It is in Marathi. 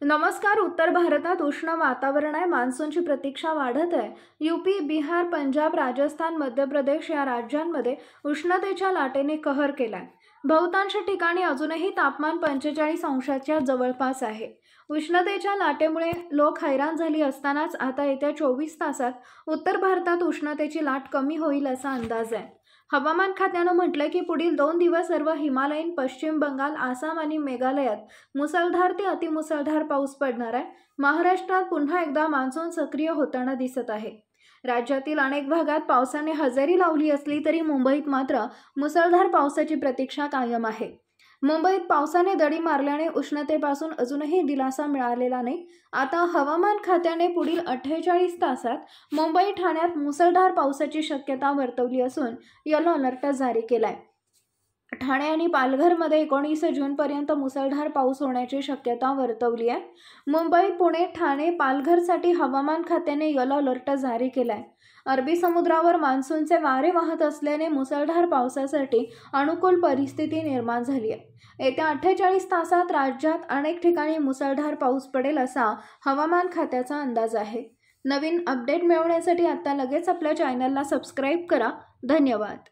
नमस्कार. उत्तर भारतात उष्ण वातावरण आहे. मान्सूनची प्रतीक्षा वाढत आहे. यूपी, बिहार, पंजाब, राजस्थान, मध्य प्रदेश या राज्यांमध्ये उष्णतेच्या लाटेने कहर केलाय. बहुतांश ठिकाणी अजूनही तापमान 45 अंशाच्या जवळपास आहे. उष्णतेच्या लाटेमुळे लोक हैराण झाली असतानाच आता येत्या 24 तासात उत्तर भारतात उष्णतेची लाट कमी होईल असा अंदाज आहे. हवामान खात्यानं म्हटलंय की पुढील 2 दिवस सर्व हिमालयीन, पश्चिम बंगाल, आसाम आणि मेघालयात मुसळधार ते अतिमुसळधार पाऊस पडणार आहे. महाराष्ट्रात पुन्हा एकदा मान्सून सक्रिय होताना दिसत आहे. राज्यातील अनेक भागात पावसाने हजेरी लावली असली तरी मुंबईत मात्र मुसळधार पावसाची प्रतीक्षा कायम आहे. मुंबईत पावसाने दडी मारल्याने उष्णतेपासून अजूनही दिलासा मिळालेला नाही. आता हवामान खात्याने पुढील 48 तासात मुंबई, ठाण्यात मुसळधार पावसाची शक्यता वर्तवली असून येलो अलर्ट जारी केलाय. ठाणे आणि पालघरमध्ये 19 जूनपर्यंत मुसळधार पाऊस होण्याची शक्यता वर्तवली आहे. मुंबई, पुणे, ठाणे, पालघरसाठी हवामान खात्याने येलो अलर्ट जारी केलाय. अरबी समुद्रावर मान्सूनचे वारे वाहत असल्याने मुसळधार पावसासाठी अनुकूल परिस्थिती निर्माण झाली आहे. येत्या 48 तासात राज्यात अनेक ठिकाणी मुसळधार पाऊस पडेल असा हवामान खात्याचा अंदाज आहे. नवीन अपडेट मिळवण्यासाठी आता लगेच आपल्या चॅनलला सबस्क्राईब करा. धन्यवाद.